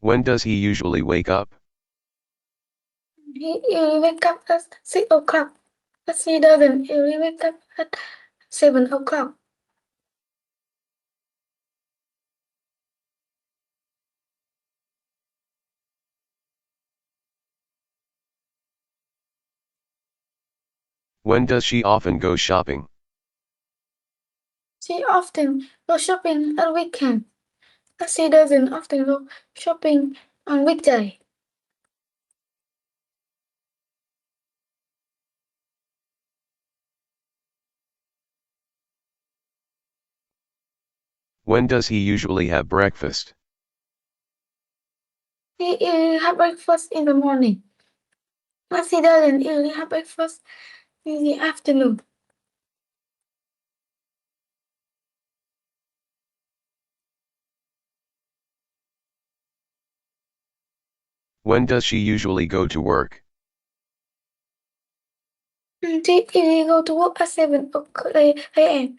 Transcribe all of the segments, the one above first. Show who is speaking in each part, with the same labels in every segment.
Speaker 1: When does he usually wake up?
Speaker 2: He usually wake up at 6 o'clock, but he doesn't usually wake up at 7 o'clock.
Speaker 1: When does she often go shopping?
Speaker 2: She often goes shopping on weekends, but she doesn't often go shopping on weekday.
Speaker 1: When does he usually have breakfast?
Speaker 2: He usually have breakfast in the morning, but he doesn't usually have breakfast in the afternoon.
Speaker 1: When does she usually go to work?
Speaker 2: She usually go to work at 7 a.m.,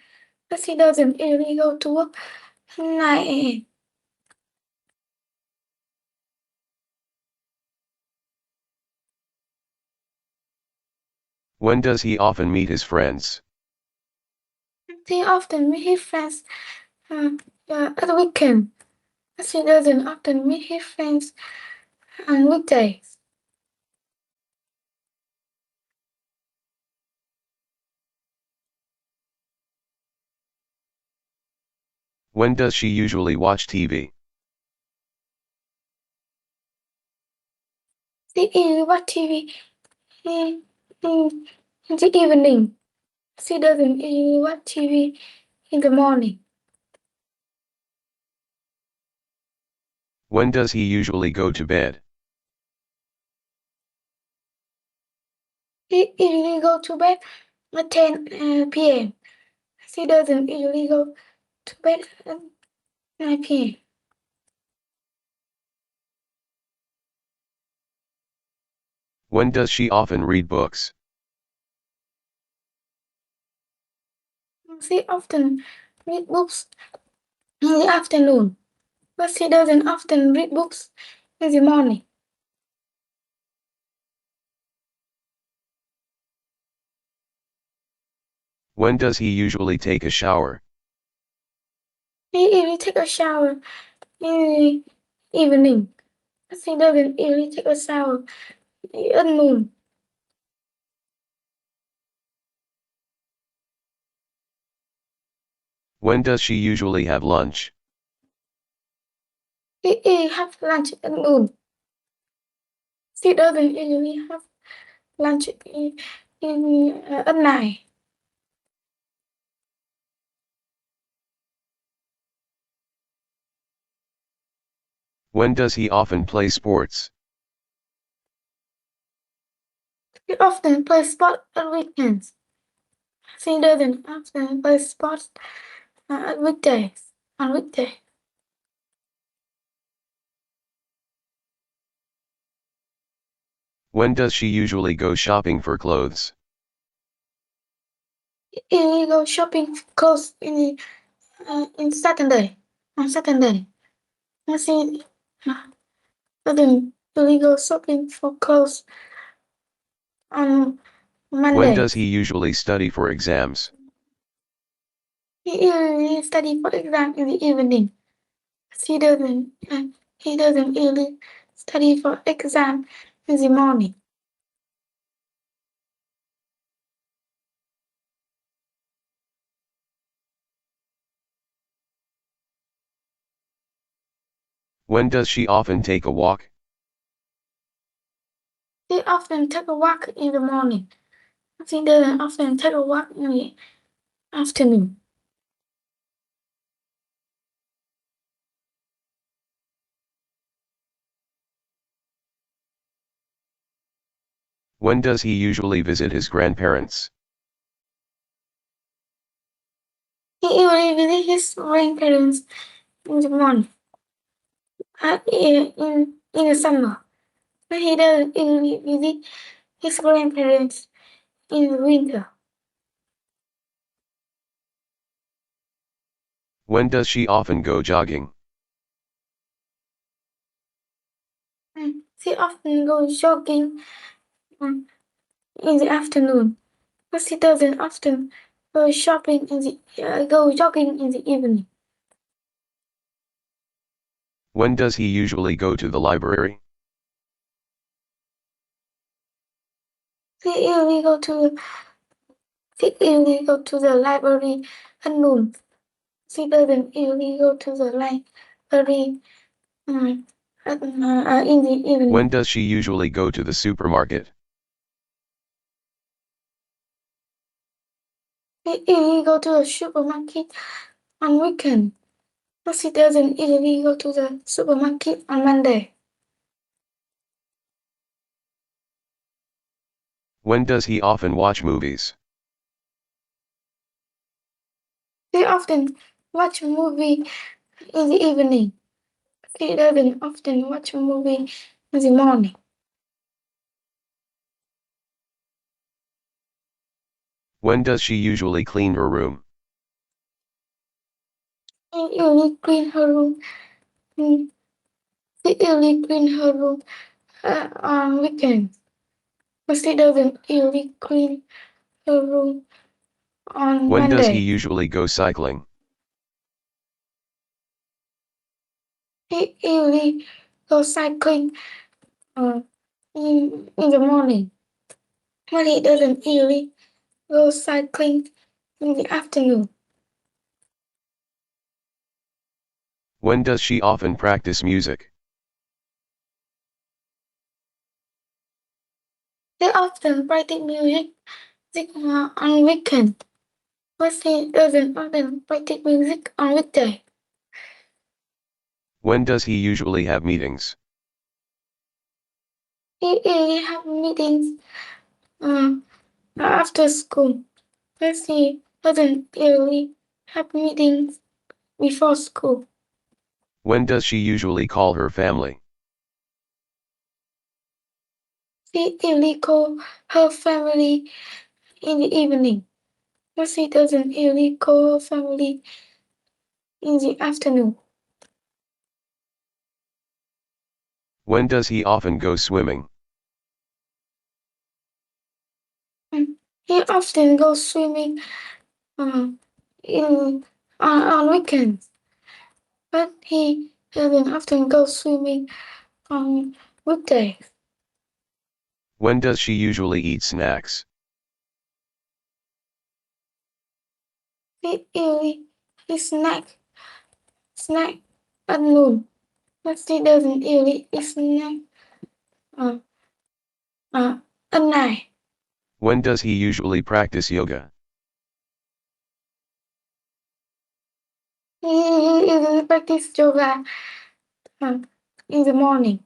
Speaker 2: but she doesn't usually go to work at 9 a.m.
Speaker 1: When does he often meet his friends?
Speaker 2: She often meet his friends uh, at the weekend, but she doesn't often meet his friends on weekdays.
Speaker 1: When does she usually watch TV?
Speaker 2: She usually watch TV in, in, in the evening. She doesn't usually watch TV in the morning.
Speaker 1: When does he usually go to bed?
Speaker 2: He usually go to bed at 10 p.m. She doesn't usually go to bed at 9 p.m.
Speaker 1: When does she often read books?
Speaker 2: She often read books in the afternoon, but she doesn't often read books in the morning.
Speaker 1: When does he usually take a shower?
Speaker 2: He usually take a shower in the evening, but she doesn't usually take a shower at noon.
Speaker 1: When does she usually have lunch?
Speaker 2: He usually have lunch at noon. She doesn't usually have lunch at night.
Speaker 1: When does he often play sports?
Speaker 2: He often plays sport on weekends. She doesn't often play sports on weekdays. On weekday,
Speaker 1: When does she usually go shopping for clothes?
Speaker 2: he go shopping for clothes in Saturday. On Saturday, and she doesn't really go shopping for clothes on
Speaker 1: When
Speaker 2: Monday.
Speaker 1: does he usually study for exams?
Speaker 2: He usually study for exam in the evening. She doesn't. He doesn't usually study for exam in the morning.
Speaker 1: When does she often take a walk?
Speaker 2: She often take a walk in the morning. She doesn't often take a walk in the afternoon.
Speaker 1: When does he usually visit his grandparents?
Speaker 2: He usually visits his grandparents in the morning, in the summer. But he doesn't usually visit his grandparents in the winter.
Speaker 1: When does she often go jogging?
Speaker 2: She often goes jogging in the afternoon, but she doesn't often go shopping go jogging in the evening.
Speaker 1: When does he usually go to the library?
Speaker 2: She usually go to the library at noon. She doesn't usually go to the library in the evening.
Speaker 1: When does she usually go to the supermarket?
Speaker 2: She usually go to the supermarket on weekend, but she doesn't usually go to the supermarket on Monday.
Speaker 1: When does he often watch movies?
Speaker 2: She often watch a movie in the evening. She doesn't often watch a movie in the morning.
Speaker 1: When does she usually clean her room?
Speaker 2: She usually clean her room. She usually clean her room on weekends, but she doesn't usually clean her room on
Speaker 1: When does he
Speaker 2: Monday.
Speaker 1: usually go cycling?
Speaker 2: He usually goes cycling in the morning, but he doesn't usually go cycling in the afternoon.
Speaker 1: When does she often practice music?
Speaker 2: They often practice music on weekend, but he doesn't often practice music on weekday.
Speaker 1: When does he usually have meetings?
Speaker 2: He usually have meetings after school, but he doesn't usually have meetings before school.
Speaker 1: When does she usually call her family?
Speaker 2: She usually call her family in the evening, but she doesn't usually call her family in the afternoon.
Speaker 1: When does he often go swimming?
Speaker 2: He often goes swimming on weekends, but he doesn't often go swimming on weekdays.
Speaker 1: When does she usually eat snacks?
Speaker 2: He usually snack at noon, but he doesn't usually eat snack uh, at night.
Speaker 1: When does he usually practice yoga?
Speaker 2: He usually practice yoga in the morning.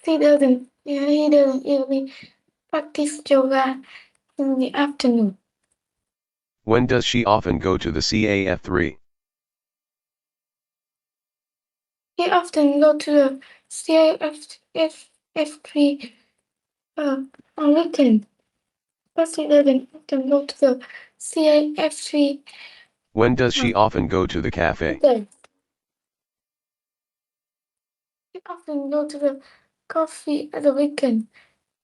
Speaker 2: He doesn't usually practice yoga in the afternoon.
Speaker 1: When does she often go to the CAF3?
Speaker 2: He often go to the CIF3 on weekend, but he doesn't often go to the CIF3
Speaker 1: When does she often go to the cafe?
Speaker 2: weekday. He often go to the coffee at the weekend,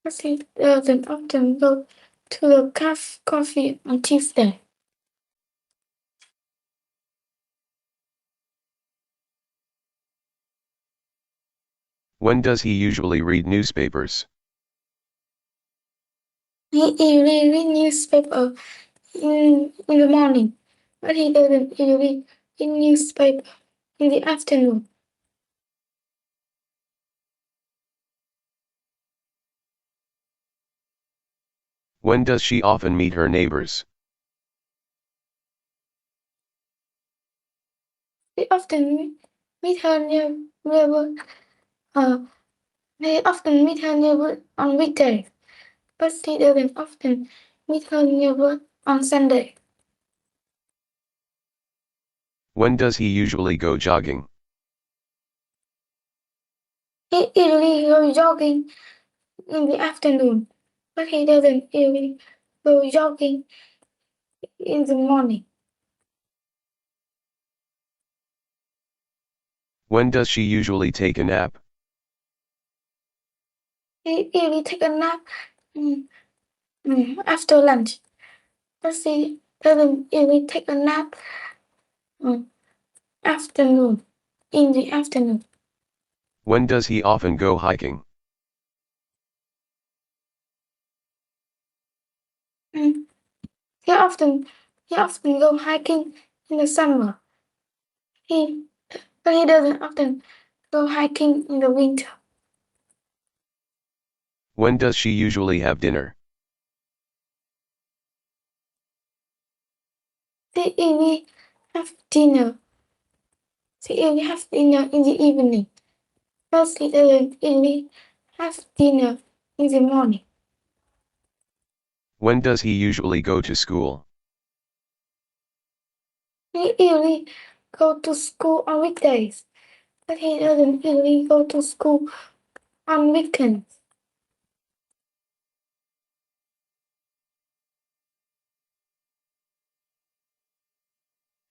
Speaker 2: but he doesn't often go to the coffee on Tuesday.
Speaker 1: When does he usually read newspapers?
Speaker 2: He usually read newspaper in the morning, but he doesn't usually read newspaper in the afternoon.
Speaker 1: When does she often meet her neighbors?
Speaker 2: They often meet her neighbor. They often meet her neighbor on weekdays, but she doesn't often meet her neighbor on Sunday.
Speaker 1: When does he usually go jogging?
Speaker 2: He usually goes jogging in the afternoon, but he doesn't usually go jogging in the morning.
Speaker 1: When does she usually take a nap?
Speaker 2: He usually take a nap after lunch. But he doesn't usually take a nap afternoon, in the afternoon.
Speaker 1: When does he often go hiking?
Speaker 2: Mm. He often go hiking in the summer. But he doesn't often go hiking in the winter.
Speaker 1: When does she usually have dinner?
Speaker 2: They usually have dinner. They usually have dinner in the evening. But they doesn't usually have dinner in the morning.
Speaker 1: When does he usually go to school?
Speaker 2: He usually go to school on weekdays, but he doesn't usually go to school on weekends.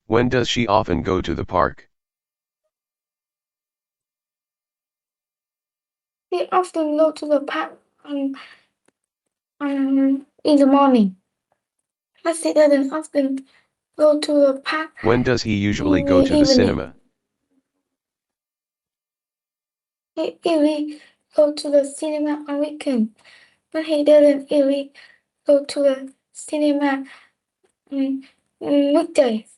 Speaker 1: When does she often go to the park?
Speaker 2: He often go to the park in the morning, but he doesn't often go to the park
Speaker 1: When does he usually
Speaker 2: in
Speaker 1: go
Speaker 2: the
Speaker 1: to the
Speaker 2: evening.
Speaker 1: cinema?
Speaker 2: He usually go to the cinema on weekend, but he doesn't usually go to the cinema weekdays.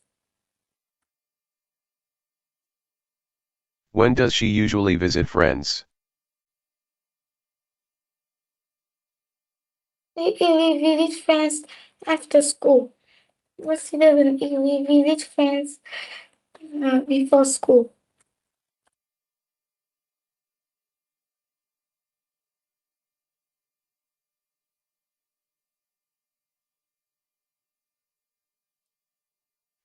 Speaker 1: When does she usually visit friends?
Speaker 2: He usually visit friends after school, but he doesn't usually visit friends before school.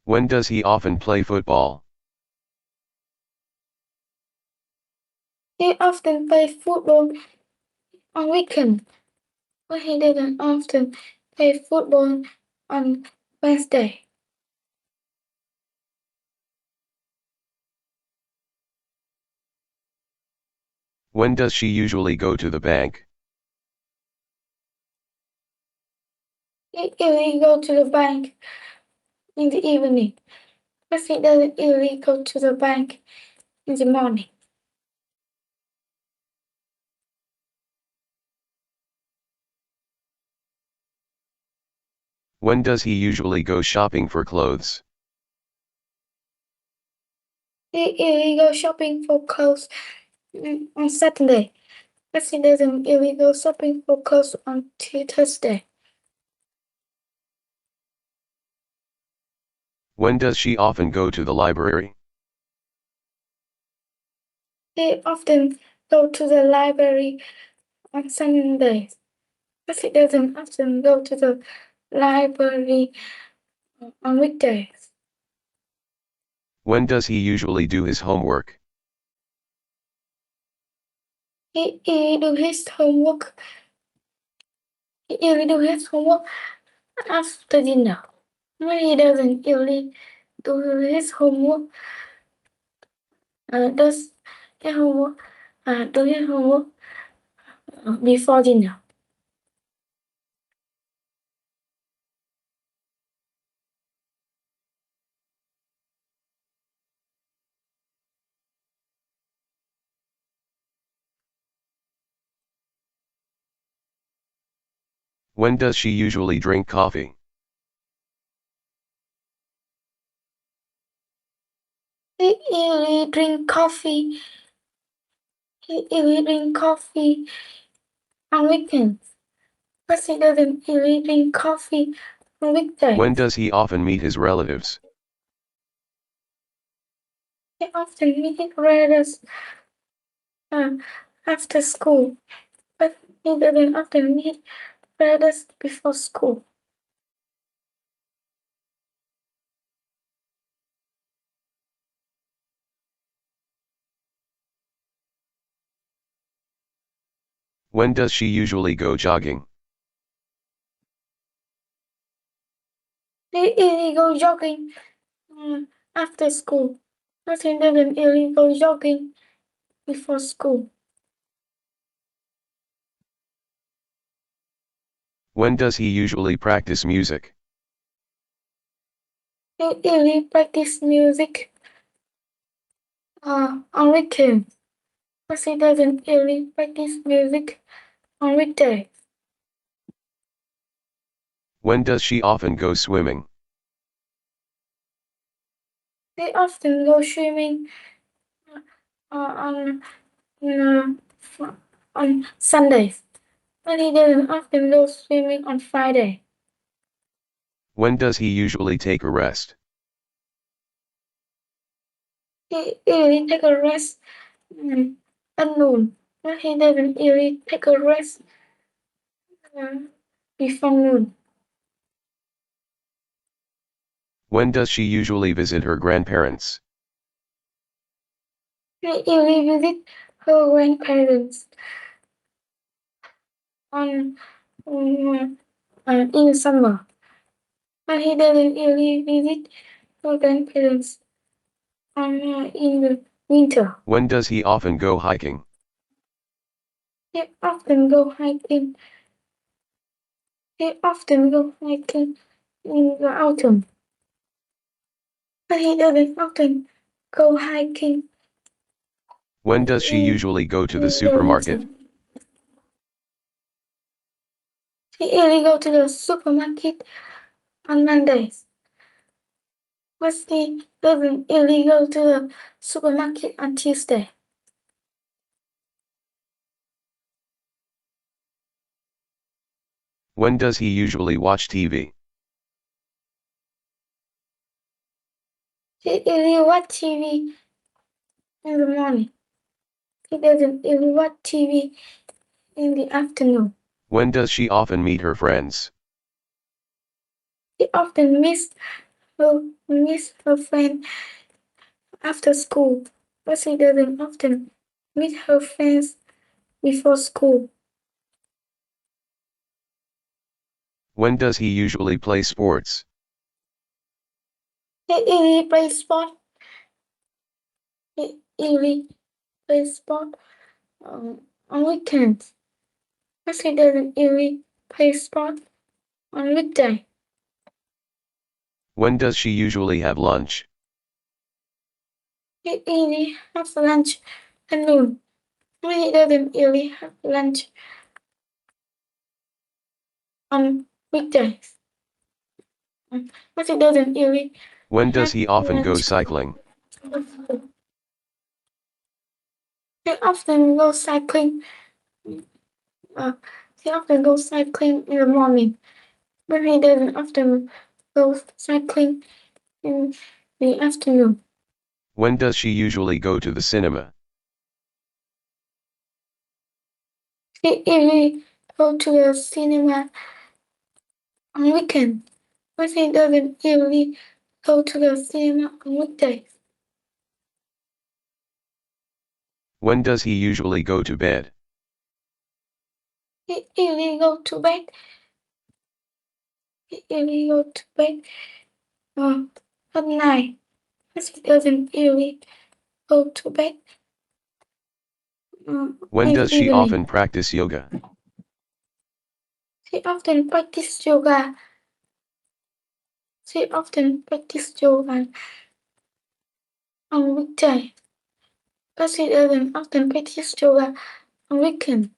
Speaker 1: When does he often play football?
Speaker 2: He often plays football on weekend, but he doesn't often play football on Wednesday.
Speaker 1: When does she usually go to the bank?
Speaker 2: He usually go to the bank in the evening, but he doesn't usually go to the bank in the morning.
Speaker 1: When does he usually go shopping for clothes?
Speaker 2: He usually go shopping for clothes on Saturday, but he doesn't usually go shopping for clothes on Thursday.
Speaker 1: When does she often go to the library?
Speaker 2: He often go to the library on Sundays, but he doesn't often go to the library on weekdays.
Speaker 1: When does he usually do his homework?
Speaker 2: He do his homework. He usually do his homework after dinner. When he doesn't usually do his homework, does his homework, do his homework before dinner.
Speaker 1: When does she usually drink coffee?
Speaker 2: He usually drink coffee. He usually drink coffee on weekends, but he doesn't usually drink coffee on weekdays.
Speaker 1: When does he often meet his relatives?
Speaker 2: He often meet relatives after school, but he doesn't often meet relatives before school.
Speaker 1: When does she usually go jogging?
Speaker 2: He usually go jogging after school, but he doesn't usually go jogging before school.
Speaker 1: When does he usually practice music?
Speaker 2: He usually practice music on weekends, but he doesn't usually practice music on weekdays.
Speaker 1: When does she often go swimming?
Speaker 2: They often go swimming on on Sundays, but he doesn't often go swimming on Friday.
Speaker 1: When does he usually take a rest?
Speaker 2: He usually take a rest at noon, but he doesn't usually take a rest before noon.
Speaker 1: When does she usually visit her grandparents?
Speaker 2: He usually visit her grandparents on in summer, but he doesn't usually visit her grandparents in the winter.
Speaker 1: When does he often go hiking?
Speaker 2: He often go hiking. He often go hiking in the autumn, but he doesn't often go hiking
Speaker 1: When does she
Speaker 2: in
Speaker 1: usually go to the
Speaker 2: the
Speaker 1: supermarket?
Speaker 2: winter. He usually go to the supermarket on Mondays, but he doesn't usually go to the supermarket on Tuesday.
Speaker 1: When does he usually watch TV?
Speaker 2: He usually watch TV in the morning. He doesn't usually watch TV in the afternoon.
Speaker 1: When does she often meet her friends?
Speaker 2: He often miss her friend after school, but he doesn't often meet her friends before school.
Speaker 1: When does he usually play sports?
Speaker 2: He usually plays sport. He usually plays sport on weekends, but he doesn't usually play sport on weekday.
Speaker 1: When does she usually have lunch?
Speaker 2: He usually has lunch at noon, but he doesn't usually have lunch on weekdays. But he doesn't usually
Speaker 1: When does
Speaker 2: have
Speaker 1: he often go
Speaker 2: lunch.
Speaker 1: cycling?
Speaker 2: He often goes cycling. Uh, he often goes cycling in the morning, but he doesn't often go cycling in the afternoon.
Speaker 1: When does she usually go to the cinema?
Speaker 2: He usually go to the cinema on weekends, but he doesn't usually go to the cinema on weekdays.
Speaker 1: When does he usually go to bed?
Speaker 2: He usually go to bed. He usually go to bed at night, but he doesn't usually go to bed
Speaker 1: When
Speaker 2: in the
Speaker 1: does she
Speaker 2: evening.
Speaker 1: often practice yoga?
Speaker 2: She often practice yoga. She often practice yoga on weekday, but she doesn't often practice yoga on weekend.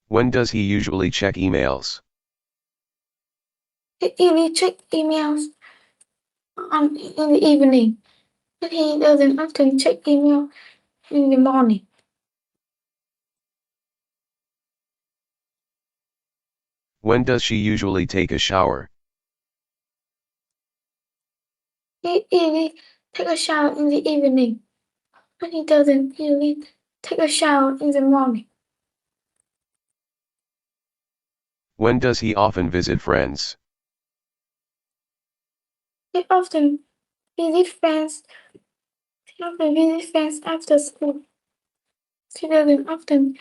Speaker 1: When does he usually check emails?
Speaker 2: He usually check emails in the evening, but he doesn't often check email in the morning.
Speaker 1: When does she usually take a shower?
Speaker 2: He usually take a shower in the evening, but he doesn't usually take a shower in the morning.
Speaker 1: When does he often visit friends?
Speaker 2: He often visit friends. He often visit friends after school. He doesn't often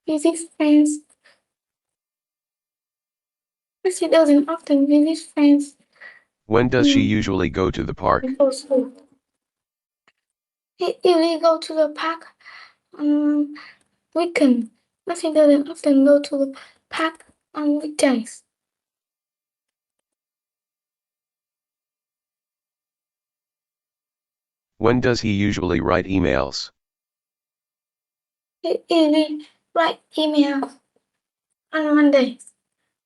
Speaker 2: visit friends. But he doesn't often visit friends
Speaker 1: When does she usually go to the park?
Speaker 2: before school. He usually go to the park on weekend, but he doesn't often go to the park on weekdays.
Speaker 1: When does he usually write emails?
Speaker 2: He usually writes emails on Mondays,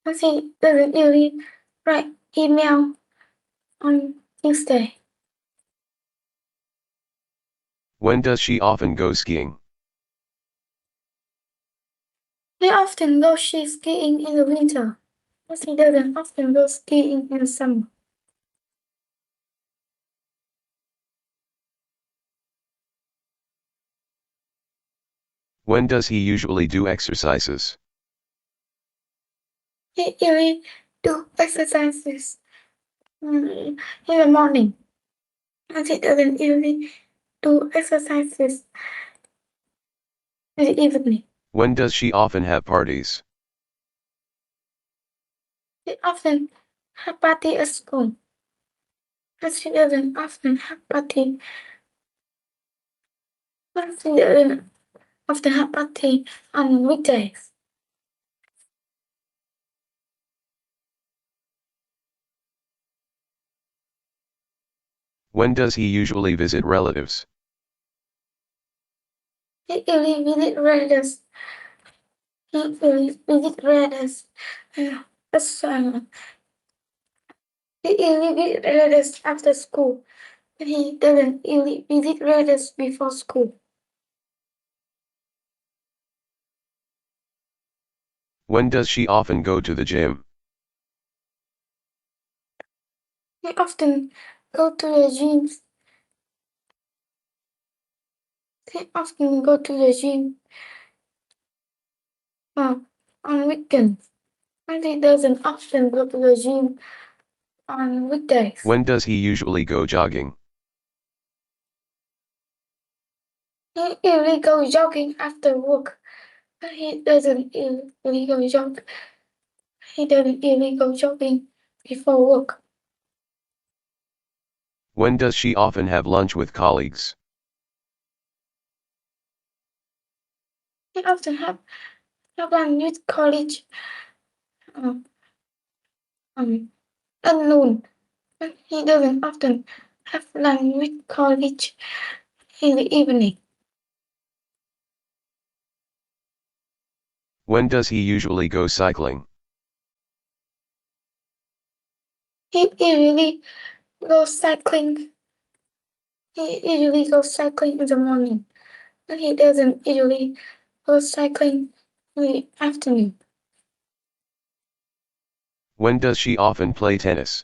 Speaker 2: but he doesn't usually write email on Tuesday.
Speaker 1: When does she often go skiing?
Speaker 2: He often goes skiing in the winter, but he doesn't often go skiing in the summer.
Speaker 1: When does he usually do exercises?
Speaker 2: He usually do exercises in the morning, but he doesn't usually do exercises in the evening.
Speaker 1: When does she often have parties?
Speaker 2: He often have party at school, but he doesn't often have party. But he doesn't often have party on weekdays.
Speaker 1: When does he usually visit relatives?
Speaker 2: He usually visit relatives. He usually visit relatives. He usually visit relatives after school, but he doesn't usually visit relatives before school.
Speaker 1: When does she often go to the gym?
Speaker 2: He often go to the gym. He often go to the gym on weekends, and he doesn't often go to the gym on weekdays.
Speaker 1: When does he usually go jogging?
Speaker 2: He usually goes jogging after work, but he doesn't usually go jog. He doesn't usually go jogging before work.
Speaker 1: When does she often have lunch with colleagues?
Speaker 2: He often have lunch with college at noon, but he doesn't often have lunch with college in the evening.
Speaker 1: When does he usually go cycling?
Speaker 2: He usually goes cycling. He usually goes cycling in the morning, but he doesn't usually go cycling in the afternoon.
Speaker 1: When does she often play tennis?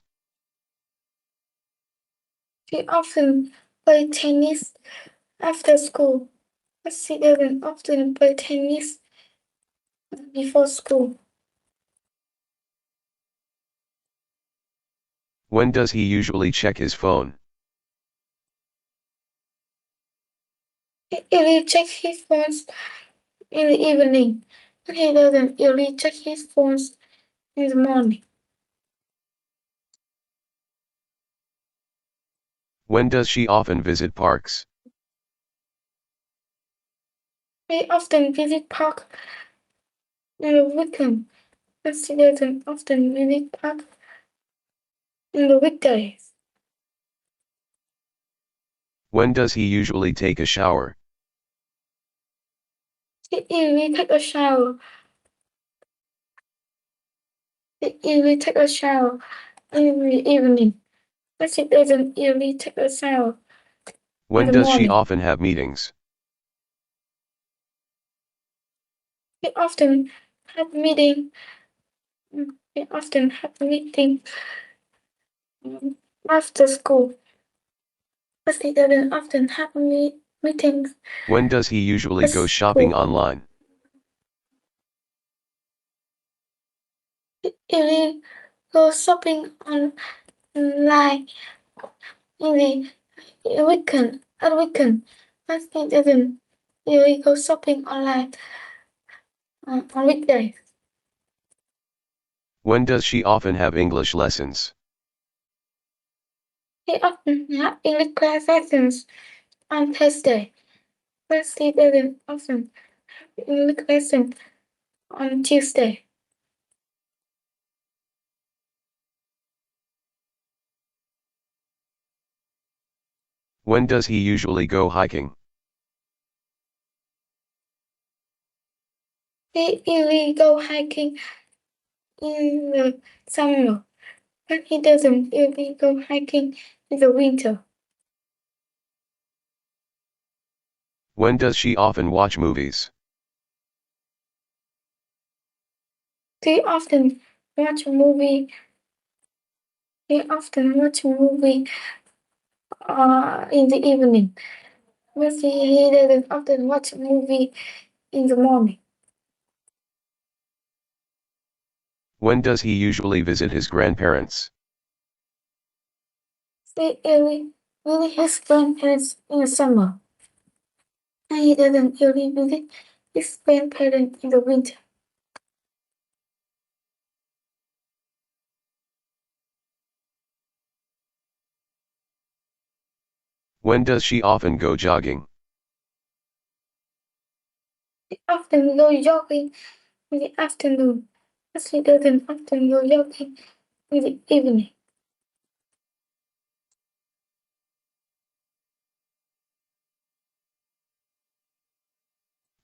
Speaker 2: He often plays tennis after school, but he doesn't often play tennis before school.
Speaker 1: When does he usually check his phone?
Speaker 2: He usually checks his phones in the evening, but he doesn't usually check his phones in the morning.
Speaker 1: When does she often visit parks?
Speaker 2: He often visits park on the weekend, but he doesn't often visit park on the weekdays.
Speaker 1: When does he usually take a shower?
Speaker 2: He usually takes a shower. He usually takes a shower in the evening, but he doesn't usually take a shower in
Speaker 1: When
Speaker 2: the
Speaker 1: does she
Speaker 2: morning.
Speaker 1: often have meetings?
Speaker 2: He often have meeting. He often have meeting after school, but he doesn't often have meetings
Speaker 1: When does he usually
Speaker 2: at
Speaker 1: go shopping
Speaker 2: school.
Speaker 1: online?
Speaker 2: He usually goes shopping online in the weekend. At weekend, but he doesn't usually go shopping online on weekdays.
Speaker 1: When does she often have English lessons?
Speaker 2: He often have English class lessons on Thursday, but he doesn't often have English lessons on Tuesday.
Speaker 1: When does he usually go hiking?
Speaker 2: He usually go hiking in the summer, but he doesn't usually go hiking in the winter.
Speaker 1: When does she often watch movies?
Speaker 2: They often watch a movie. They often watch a movie in the evening, but he doesn't often watch a movie in the morning.
Speaker 1: When does he usually visit his grandparents?
Speaker 2: They usually his grandparents in the summer, and he doesn't usually visit his grandparents in the winter.
Speaker 1: When does she often go jogging?
Speaker 2: They often go jogging in the afternoon, but he doesn't often go jogging in the evening.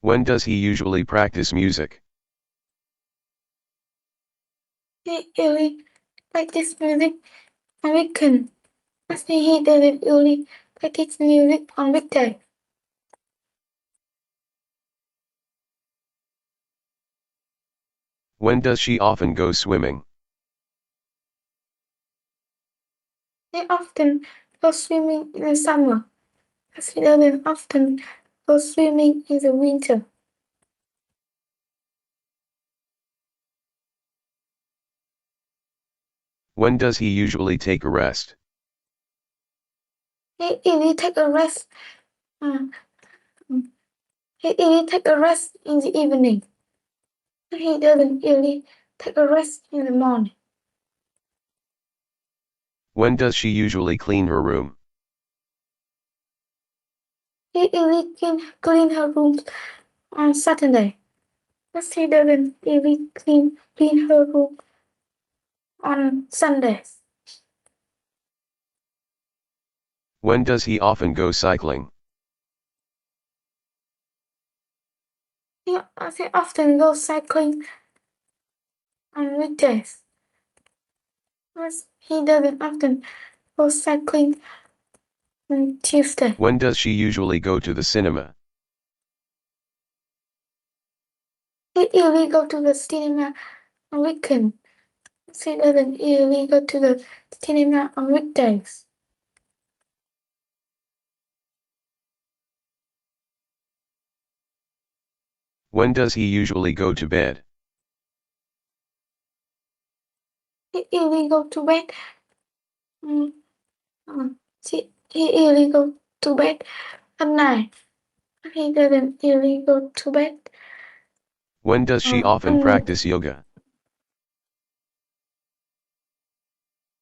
Speaker 1: When does he usually practice music?
Speaker 2: He usually practice music on weekend, but he doesn't usually practice music on weekday.
Speaker 1: When does she often go swimming?
Speaker 2: They often go swimming in the summer, but he doesn't often go swimming in the winter.
Speaker 1: When does he usually take a rest?
Speaker 2: He usually take a rest. Uh, he usually take a rest in the evening, but he doesn't usually take a rest in the morning.
Speaker 1: When does she usually clean her room?
Speaker 2: He usually clean her room on Saturday, but he doesn't usually clean her room on Sundays.
Speaker 1: When does he often go cycling?
Speaker 2: He often goes cycling on weekdays, but he doesn't often go cycling on Tuesday.
Speaker 1: When does she usually go to the cinema?
Speaker 2: He usually go to the cinema on weekend. He doesn't usually go to the cinema on weekdays.
Speaker 1: When does he usually go to bed?
Speaker 2: He usually go to bed. Um, he usually go to bed at night. He doesn't usually go to bed.
Speaker 1: When does she often practice yoga?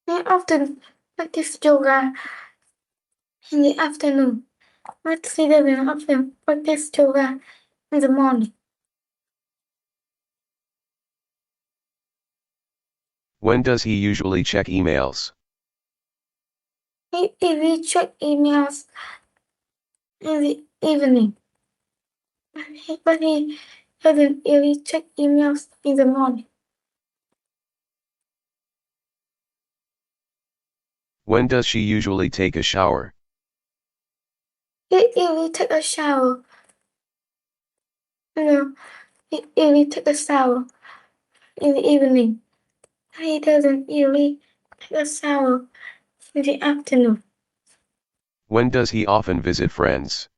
Speaker 2: He often practice yoga in the afternoon, but he doesn't often practice yoga in the morning.
Speaker 1: When does he usually check emails?
Speaker 2: He usually check emails in the evening, but he doesn't usually check emails in the morning.
Speaker 1: When does she usually take a shower?
Speaker 2: He usually take a shower. He usually take a shower in the evening. He doesn't usually take a shower in the afternoon.
Speaker 1: When does he often visit friends?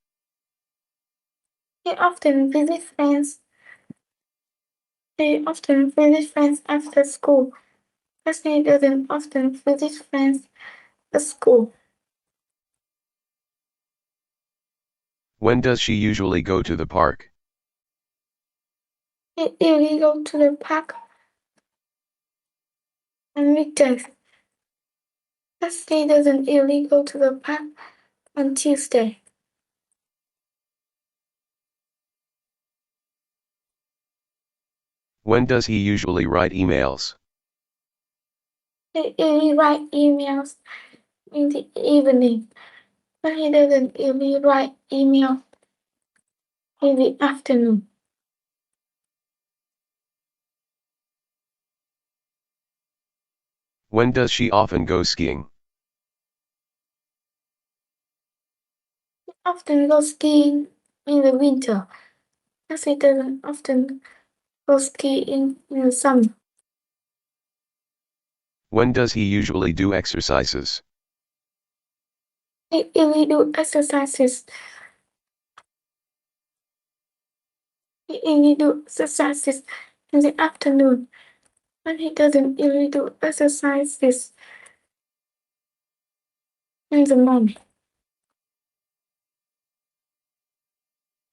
Speaker 2: He often visits friends. He often visits friends after school, but he doesn't often visit friends at school.
Speaker 1: When does she usually go to the park?
Speaker 2: He usually go to the park on weekdays, but he doesn't usually go to the park on Tuesday.
Speaker 1: When does he usually write emails?
Speaker 2: He usually write emails in the evening, but he doesn't usually write email in the afternoon.
Speaker 1: When does she often go skiing?
Speaker 2: He often goes skiing in the winter, as he doesn't often go skiing in the summer.
Speaker 1: When does he usually do exercises?
Speaker 2: He usually do exercises. He usually do exercises in the afternoon, but he doesn't usually do exercises in the morning.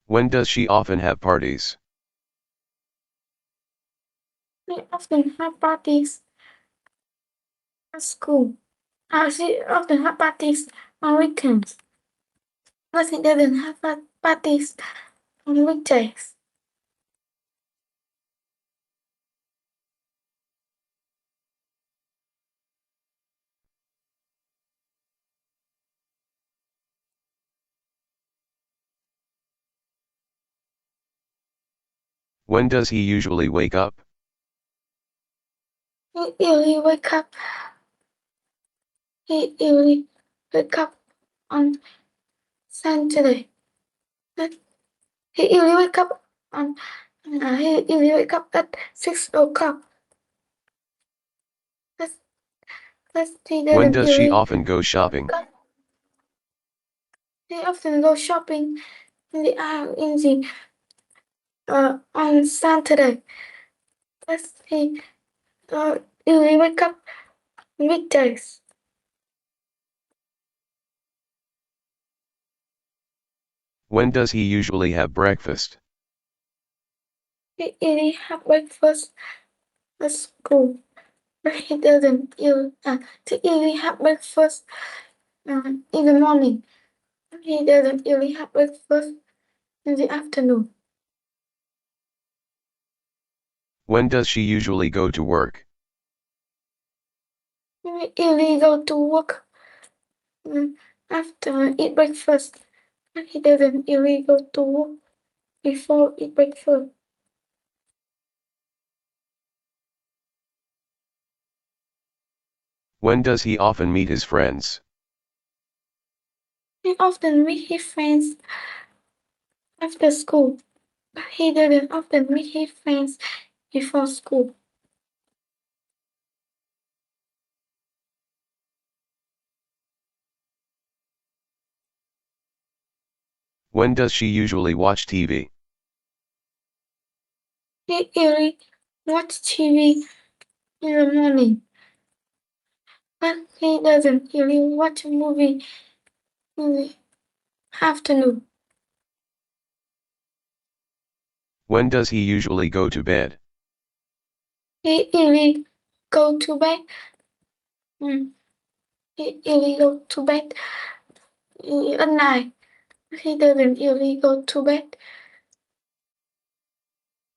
Speaker 1: When does she often have parties?
Speaker 2: They often have parties at school. She often have parties on weekends, but he doesn't have parties on weekdays.
Speaker 1: When does he usually wake up?
Speaker 2: He usually wake up. He usually wake up on Saturday. He usually wake up on. He usually wake up at 6 o'clock. But he
Speaker 1: When
Speaker 2: doesn't
Speaker 1: does she
Speaker 2: usually
Speaker 1: often go
Speaker 2: wake
Speaker 1: shopping?
Speaker 2: up. He often go shopping on Saturday. But he usually wake up weekdays.
Speaker 1: When does he usually have breakfast?
Speaker 2: He usually have breakfast at school, but he doesn't usually have breakfast in the morning. He doesn't usually have breakfast in the afternoon.
Speaker 1: When does she usually go to work?
Speaker 2: He usually go to work after eat breakfast, but he doesn't usually go to work before eat breakfast.
Speaker 1: When does he often meet his friends?
Speaker 2: He often meet his friends after school, but he doesn't often meet his friends before school.
Speaker 1: When does she usually watch TV?
Speaker 2: He usually watch TV in the morning, but he doesn't usually watch a movie in the afternoon.
Speaker 1: When does he usually go to bed?
Speaker 2: He usually go to bed. He usually go to bed at night. He doesn't usually go to bed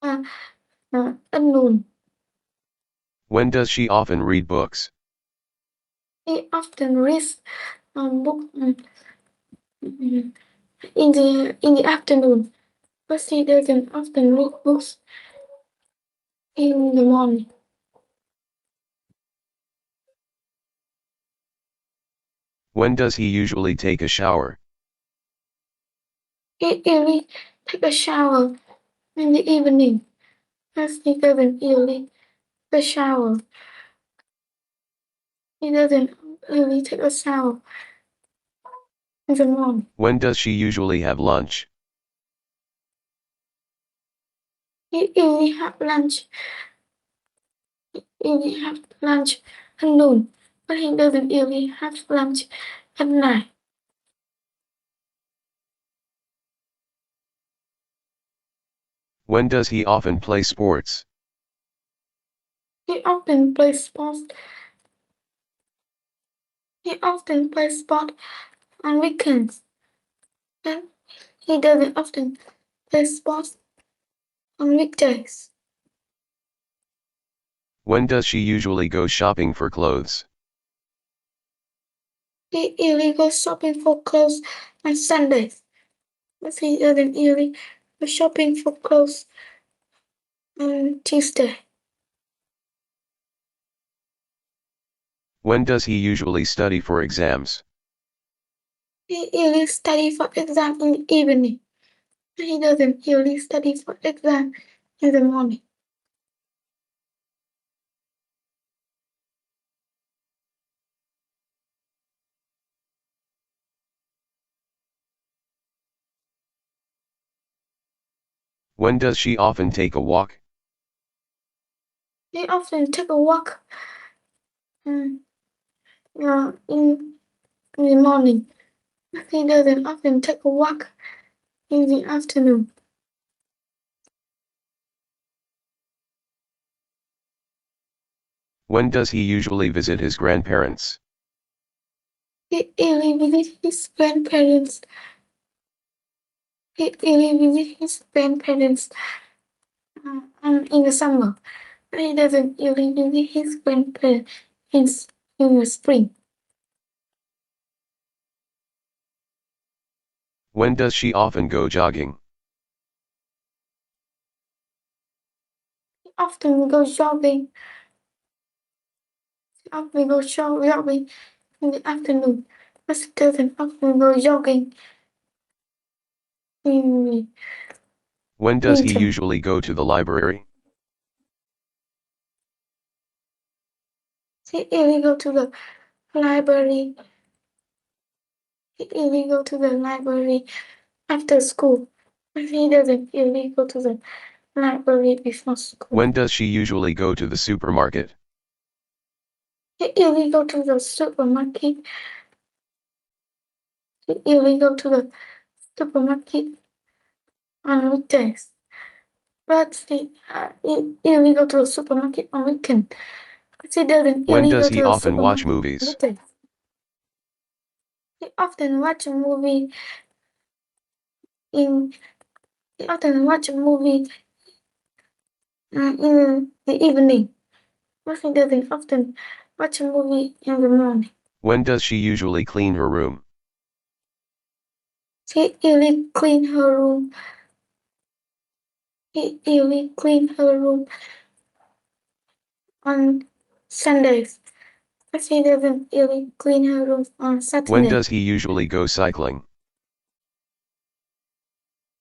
Speaker 2: at noon.
Speaker 1: When does she often read books?
Speaker 2: He often reads book in the afternoon, but he doesn't often read books in the morning.
Speaker 1: When does he usually take a shower?
Speaker 2: He usually take a shower in the evening, as he doesn't usually take a shower. He doesn't usually take a shower in the morning.
Speaker 1: When does she usually have lunch?
Speaker 2: He usually have lunch. He usually have lunch at noon, but he doesn't usually have lunch at night.
Speaker 1: When does he often play sports?
Speaker 2: He often plays sports. He often plays sport on weekends, and he doesn't often play sports on weekdays.
Speaker 1: When does she usually go shopping for clothes?
Speaker 2: He usually goes shopping for clothes on Sundays. But he doesn't usually go shopping for clothes on Tuesday.
Speaker 1: When does he usually study for exams?
Speaker 2: He usually studies for exam in the evening. But he doesn't usually study for exam in the morning.
Speaker 1: When does she often take a walk?
Speaker 2: He often take a walk in the morning. But he doesn't often take a walk in the afternoon.
Speaker 1: When does he usually visit his grandparents?
Speaker 2: He usually visits his grandparents. He usually visits his grandparents in the summer. But he doesn't usually visit his grandparents in the spring.
Speaker 1: When does she often go jogging?
Speaker 2: He often goes jogging. He often goes jogging in the afternoon. But he doesn't often go jogging in the
Speaker 1: When does he
Speaker 2: winter.
Speaker 1: usually go to the library?
Speaker 2: He usually go to the library. He usually go to the library after school. But he doesn't usually go to the library before school.
Speaker 1: When does she usually go to the supermarket?
Speaker 2: He usually go to the supermarket. He usually go to the supermarket on weekdays. But he usually go to the supermarket on weekend. But he doesn't
Speaker 1: When
Speaker 2: usually
Speaker 1: does
Speaker 2: go to
Speaker 1: he
Speaker 2: the
Speaker 1: often watch
Speaker 2: supermarket on
Speaker 1: movies?
Speaker 2: weekdays. He often watch a movie in he often watch a movie in the evening. But he doesn't often watch a movie in the morning.
Speaker 1: When does she usually clean her room?
Speaker 2: He usually clean her room. He usually clean her room on Sundays. But he doesn't usually clean her room on Saturday.
Speaker 1: When does he usually go cycling?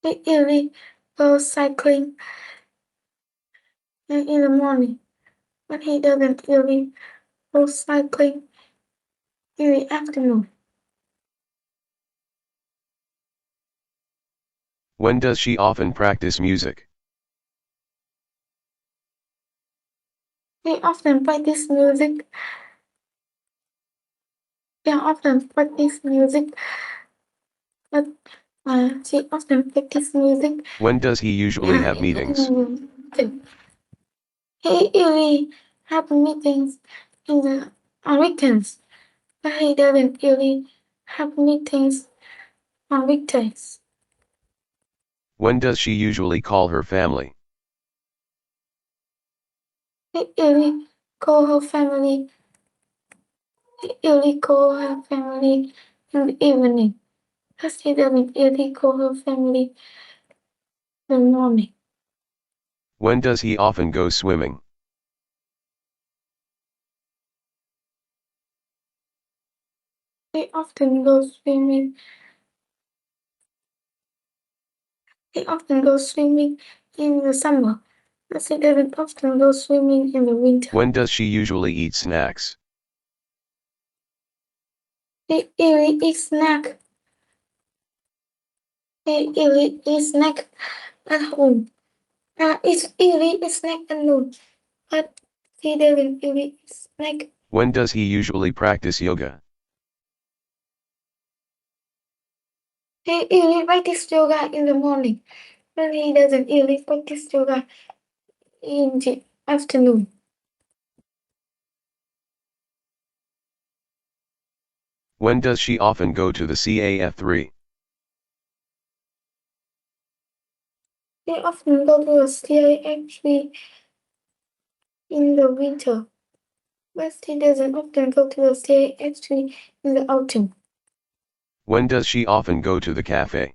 Speaker 2: He usually goes cycling in the morning. But he doesn't usually go cycling in the afternoon.
Speaker 1: When does she often practice music?
Speaker 2: He often practice music. He often practice music. But she often practice music.
Speaker 1: When does he usually have meetings?
Speaker 2: He usually have meetings on weekends, but he doesn't usually have meetings on weekdays.
Speaker 1: When does she usually call her family?
Speaker 2: He usually call her family. He usually call her family in the evening, but he doesn't usually call her family in the morning.
Speaker 1: When does he often go swimming?
Speaker 2: He often goes swimming. He often goes swimming in the summer, but he doesn't often go swimming in the winter.
Speaker 1: When does she usually eat snacks?
Speaker 2: He usually eats snack. He usually eats snack at home. It's usually a snack at noon, but he doesn't usually eat snack.
Speaker 1: When does he usually practice yoga?
Speaker 2: He usually practice yoga in the morning, but he doesn't usually practice yoga in the afternoon.
Speaker 1: When does she often go to the CAF3?
Speaker 2: He often go to the CAF3 in the winter, but he doesn't often go to the CHT in the autumn.
Speaker 1: When does she often go to the cafe?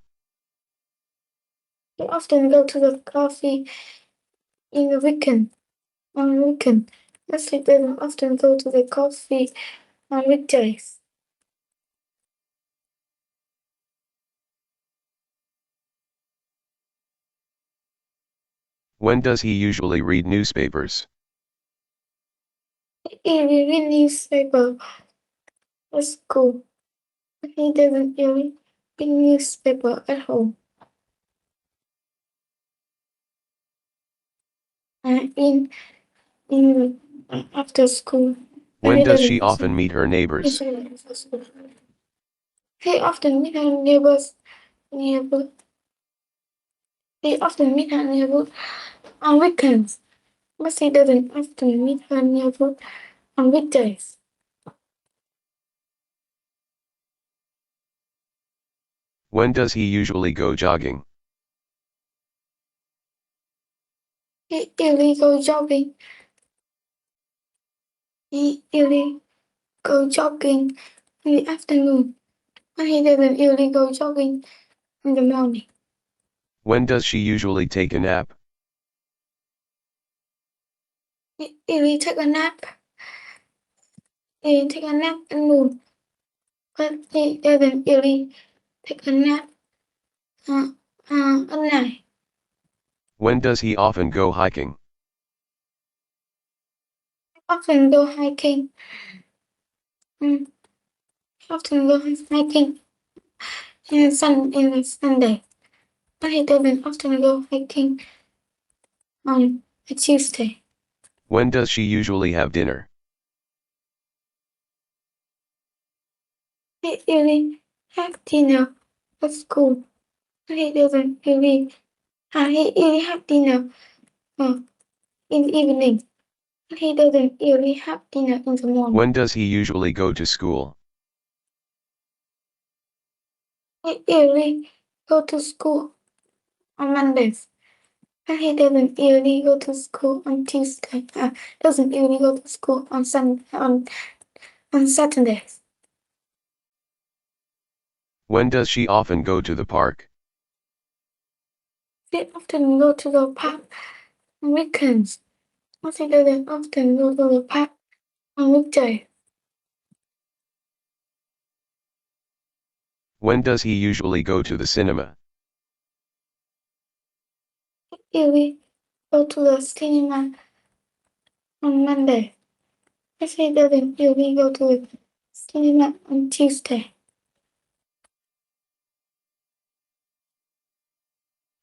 Speaker 2: He often go to the coffee in the weekend. On weekend, but he doesn't often go to the coffee on weekdays.
Speaker 1: When does he usually read newspapers?
Speaker 2: He reads newspaper at school. He doesn't really read newspaper at home. In after school.
Speaker 1: When does she often meet her neighbors?
Speaker 2: He often meet her neighbors. Neighbor. He often meet her neighbor on weekends, but he doesn't often meet her neighbor on weekdays.
Speaker 1: When does he usually go jogging?
Speaker 2: He usually go jogging. He usually go jogging in the afternoon, but he doesn't usually go jogging in the morning.
Speaker 1: When does she usually take a nap?
Speaker 2: He usually take a nap. He take a nap at noon, but he doesn't usually take a nap at night.
Speaker 1: When does he often go hiking?
Speaker 2: Often go hiking. Often go hiking in Sunday, but he doesn't often go hiking on a Tuesday.
Speaker 1: When does she usually have dinner?
Speaker 2: He usually have dinner at school, but he doesn't really. He usually have dinner in the evening, but he doesn't usually have dinner in the morning.
Speaker 1: When does he usually go to school?
Speaker 2: He usually go to school on Mondays, but he doesn't usually go to school on Tuesday. Doesn't usually go to school on Saturdays.
Speaker 1: When does she often go to the park?
Speaker 2: She often go to the park on weekends, but she doesn't often go to the park on weekdays.
Speaker 1: When does he usually go to the cinema?
Speaker 2: He usually go to the cinema on Monday, but she doesn't usually go to the cinema on Tuesday.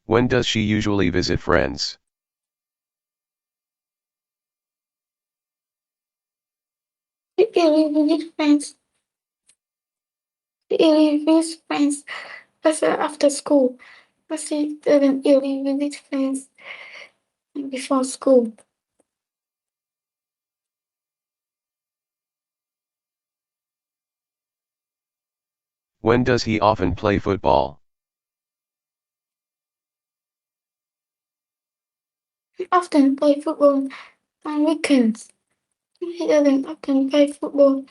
Speaker 1: When does she usually visit friends?
Speaker 2: She usually visits friends. She usually visits friends after school, but she doesn't usually visit friends before school.
Speaker 1: When does he often play football?
Speaker 2: He often play football on weekends. He doesn't often play football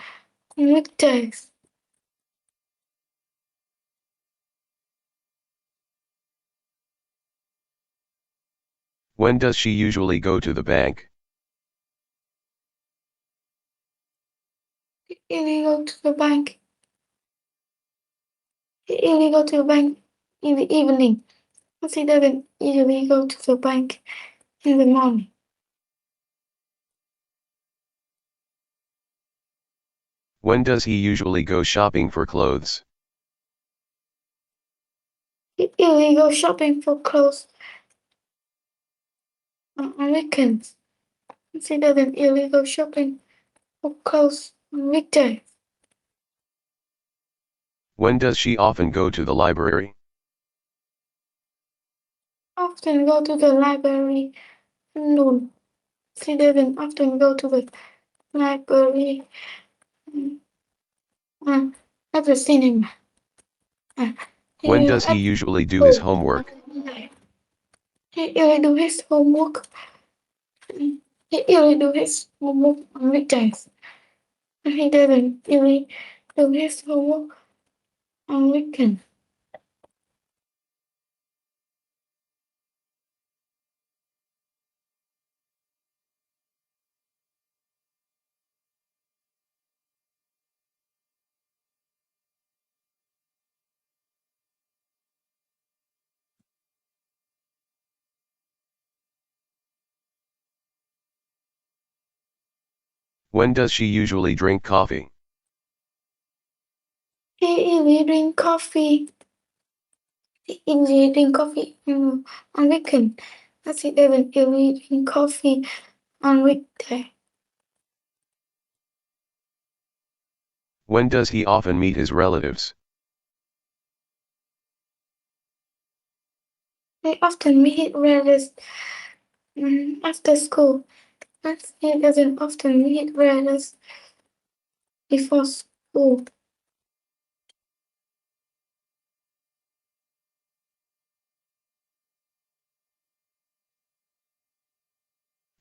Speaker 2: on weekdays.
Speaker 1: When does she usually go to the bank?
Speaker 2: He usually go to the bank. He usually go to the bank in the evening, but he doesn't usually go to the bank in the morning.
Speaker 1: When does he usually go shopping for clothes?
Speaker 2: He usually go shopping for clothes on weekends, but he doesn't usually go shopping for clothes on weekdays.
Speaker 1: When does she often go to the library?
Speaker 2: Often go to the library at noon. He doesn't often go to the library at the cinema.
Speaker 1: When does he usually do his homework?
Speaker 2: He usually do his homework He usually do his homework on weekdays. And he doesn't usually do his homework on weekends.
Speaker 1: When does she usually drink coffee?
Speaker 2: He usually drink coffee. He usually drink coffee on weekend. But he doesn't usually drink coffee on weekday.
Speaker 1: When does he often meet his relatives?
Speaker 2: He often meet relatives after school, but he doesn't often meet relatives before school.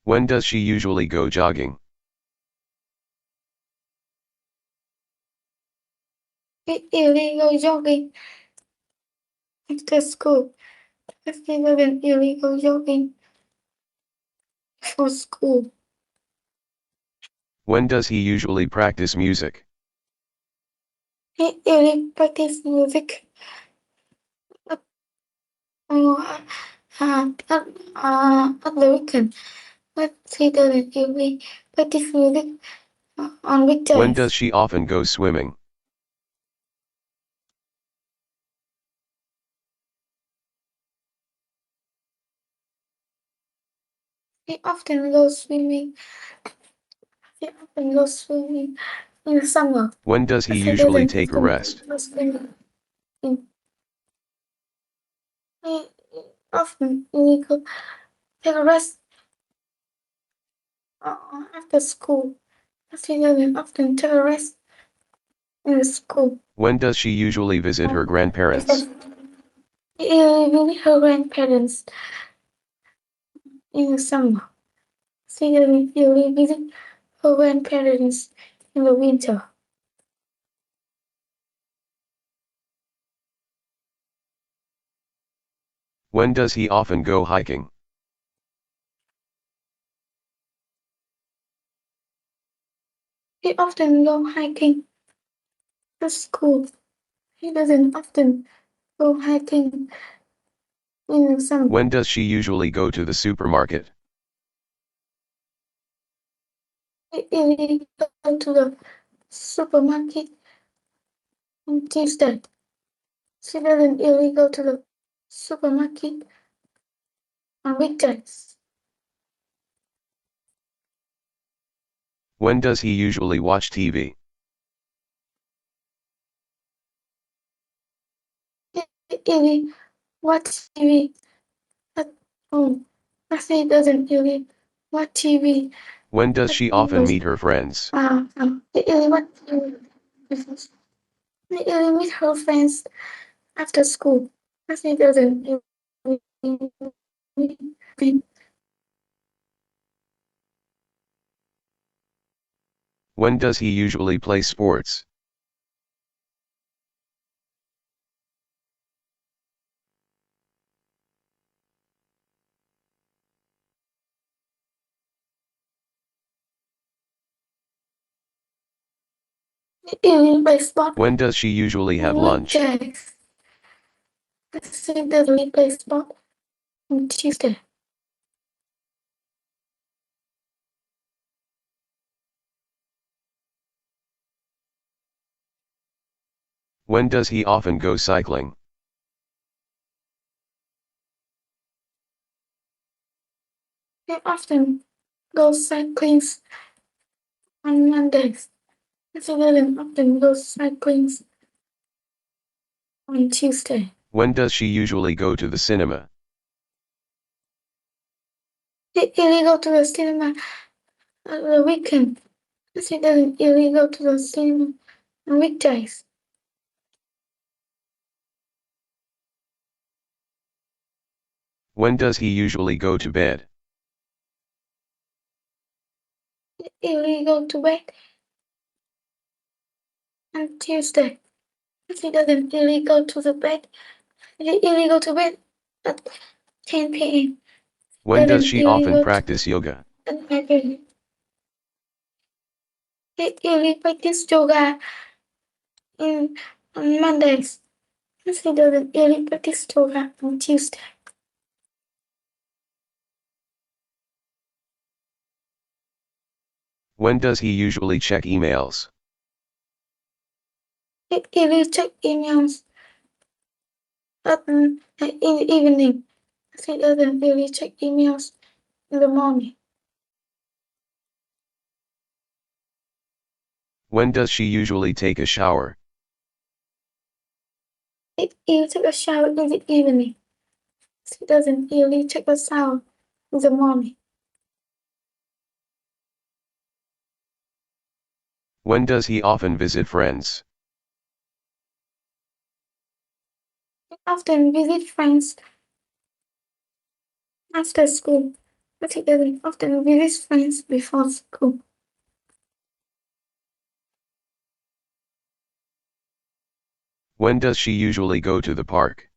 Speaker 1: When does she usually go jogging?
Speaker 2: He usually go jogging after school, but he doesn't usually go jogging before school.
Speaker 1: When does he usually practice music?
Speaker 2: He usually practice music at, uh, at the weekend, but he doesn't usually practice music on
Speaker 1: When does
Speaker 2: weekdays.
Speaker 1: she often go swimming?
Speaker 2: He often goes swimming. He often goes swimming in the summer,
Speaker 1: When does he
Speaker 2: but he
Speaker 1: usually
Speaker 2: doesn't
Speaker 1: take a
Speaker 2: often
Speaker 1: rest?
Speaker 2: go swimming in. He often usually go take a rest after school, but he doesn't often take a rest in the school.
Speaker 1: When does she usually visit her grandparents?
Speaker 2: Visit her grandparents in the summer. She doesn't usually visit her grandparents in the winter.
Speaker 1: When does he often go hiking?
Speaker 2: He often go hiking to school. He doesn't often go hiking in the summer.
Speaker 1: When does she usually go to the supermarket?
Speaker 2: He usually go to the supermarket on Tuesday. She doesn't usually go to the supermarket on weekdays.
Speaker 1: When does he usually watch TV?
Speaker 2: He usually watch TV at home. But he doesn't usually watch TV
Speaker 1: When does
Speaker 2: at
Speaker 1: she often
Speaker 2: home.
Speaker 1: meet her friends?
Speaker 2: He usually watch TV because he usually meet her friends after school. But he doesn't usually meet.
Speaker 1: When does he usually play sports?
Speaker 2: He usually plays sport
Speaker 1: When does she usually have
Speaker 2: on
Speaker 1: lunch?
Speaker 2: weekdays. But he doesn't play sport on Tuesday.
Speaker 1: When does he often go cycling?
Speaker 2: He often goes cycling on Mondays. But he doesn't often go cycling on Tuesday.
Speaker 1: When does she usually go to the cinema?
Speaker 2: He usually go to the cinema on the weekend. But he doesn't usually go to the cinema on weekdays.
Speaker 1: When does he usually go to bed?
Speaker 2: He usually go to bed on Tuesday. But he doesn't usually go to the bed. He usually go to bed at 10 p.m.
Speaker 1: When does she often practice yoga?
Speaker 2: He usually practice yoga in, on Mondays. But he doesn't usually practice yoga on Tuesday.
Speaker 1: When does he usually check emails?
Speaker 2: He usually check emails in the evening. But he doesn't usually check emails in the morning.
Speaker 1: When does she usually take a shower?
Speaker 2: He usually take a shower in the evening. He doesn't usually take a shower in the morning.
Speaker 1: When does he often visit friends?
Speaker 2: He often visit friends after school, but he doesn't often visit friends before school.
Speaker 1: When does she usually go to the park?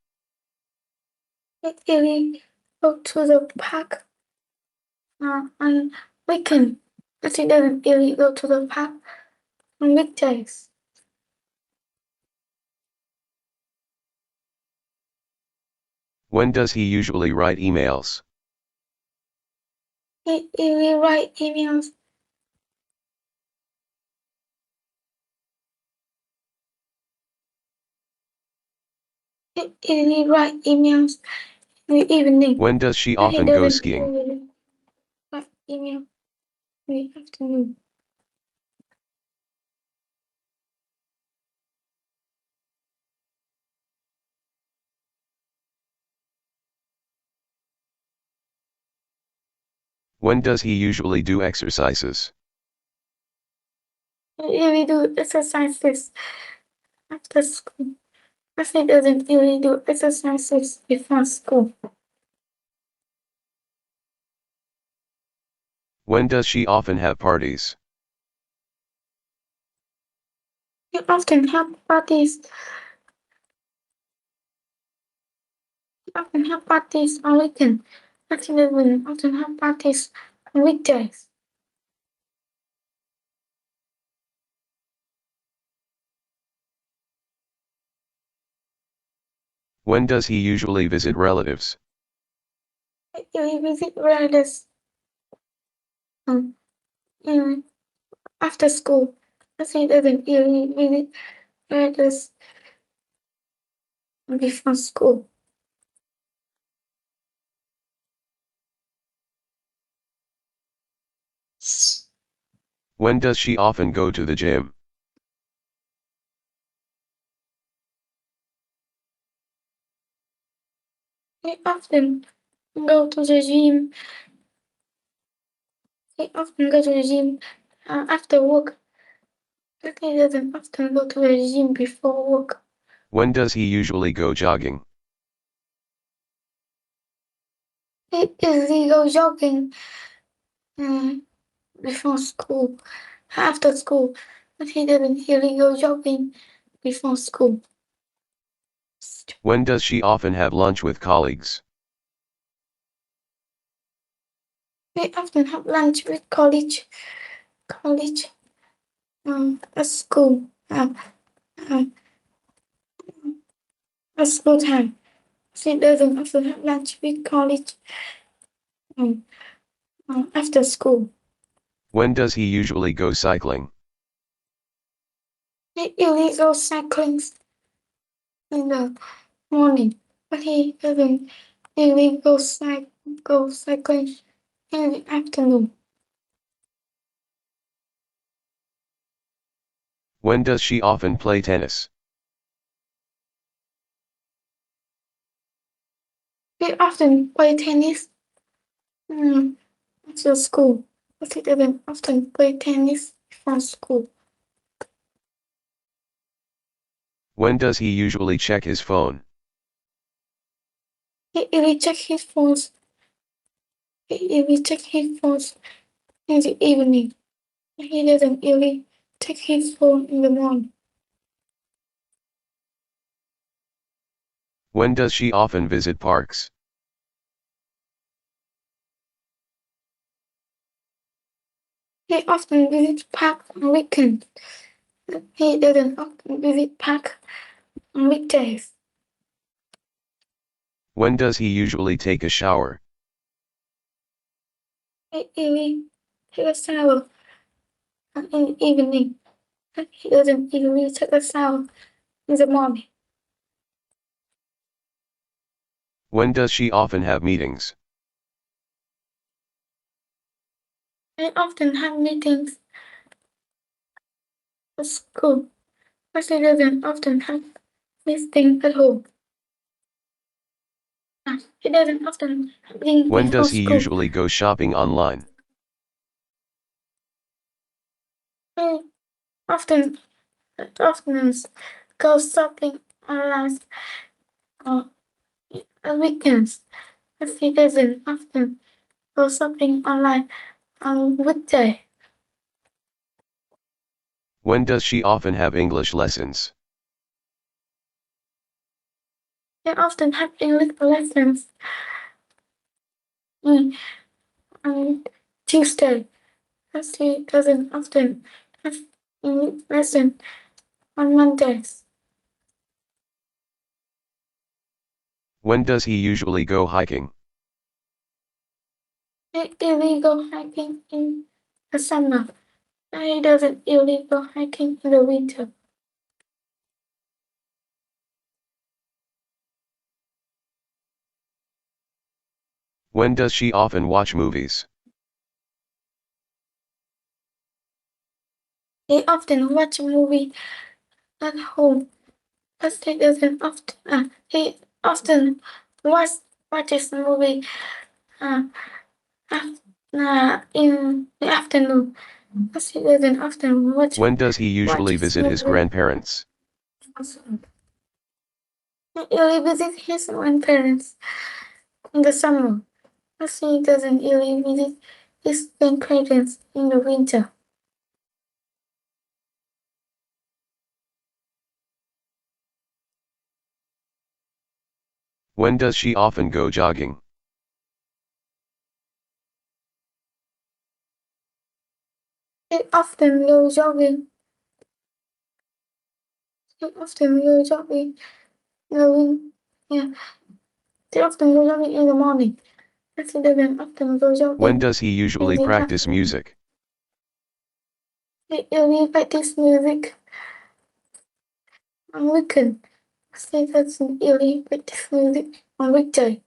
Speaker 2: He usually go to the park on weekend, but he doesn't usually go to the park on weekdays.
Speaker 1: When does he usually write emails?
Speaker 2: He usually write emails in the evening.
Speaker 1: When does she
Speaker 2: But he
Speaker 1: often go
Speaker 2: doesn't
Speaker 1: skiing?
Speaker 2: usually write email in the afternoon.
Speaker 1: When does he usually do exercises?
Speaker 2: He usually do exercises after school, but he doesn't usually do exercises before school.
Speaker 1: When does she often have parties?
Speaker 2: He often have parties. He often have parties on weekend, but he doesn't often have parties on weekdays.
Speaker 1: When does he usually visit relatives?
Speaker 2: He usually visit relatives um, in, after school, but he doesn't usually visit relatives before school.
Speaker 1: When does she often go to the gym?
Speaker 2: He often go to the gym. He often go to the gym after work, but he doesn't often go to the gym before work.
Speaker 1: When does he usually go jogging?
Speaker 2: He usually go jogging before school, after school, but he doesn't usually go jogging before school.
Speaker 1: When does she often have lunch with colleagues?
Speaker 2: We often have lunch with college at school, at school time. She doesn't often have lunch with college after school.
Speaker 1: When does he usually go cycling?
Speaker 2: He usually goes cycling in the morning, but he doesn't usually go cycling in the afternoon.
Speaker 1: When does she often play tennis?
Speaker 2: We often play tennis after school, but he doesn't often play tennis before school.
Speaker 1: When does he usually check his phone?
Speaker 2: He usually check his phones. He usually check his phones in the evening. He doesn't really take his phone in the morning.
Speaker 1: When does she often visit parks?
Speaker 2: He often visits park on weekends. He doesn't often visit park on weekdays.
Speaker 1: When does he usually take a shower?
Speaker 2: He usually takes a shower in the evening. He doesn't usually take a shower in the morning.
Speaker 1: When does she often have meetings?
Speaker 2: They often have meetings at school, but he doesn't often have meetings at home. He doesn't often have meetings
Speaker 1: When
Speaker 2: before
Speaker 1: does he
Speaker 2: school.
Speaker 1: usually go shopping online?
Speaker 2: He often goes shopping online on weekends, but he doesn't often go shopping online on weekday.
Speaker 1: When does she often have English lessons?
Speaker 2: They often have English lessons on Tuesday, but he doesn't often have English lesson on Mondays.
Speaker 1: When does he usually go hiking?
Speaker 2: He usually go hiking in the summer, but he doesn't usually go hiking in the winter.
Speaker 1: When does she often watch movies?
Speaker 2: He often watch a movie at home, but he often watches movie uh, in the afternoon, but he doesn't often
Speaker 1: When does he usually
Speaker 2: watches
Speaker 1: visit his
Speaker 2: movie.
Speaker 1: grandparents?
Speaker 2: He usually visits his grandparents in the summer, but he doesn't usually visit his grandparents in the winter.
Speaker 1: When does she often go jogging?
Speaker 2: He often goes jogging. He often goes jogging. Going, yeah. They often go jogging in the morning. But he doesn't often go
Speaker 1: When
Speaker 2: jogging
Speaker 1: does he
Speaker 2: in
Speaker 1: usually
Speaker 2: the
Speaker 1: practice
Speaker 2: afternoon.
Speaker 1: music?
Speaker 2: He usually practice music on weekend. He doesn't usually practice music on weekday.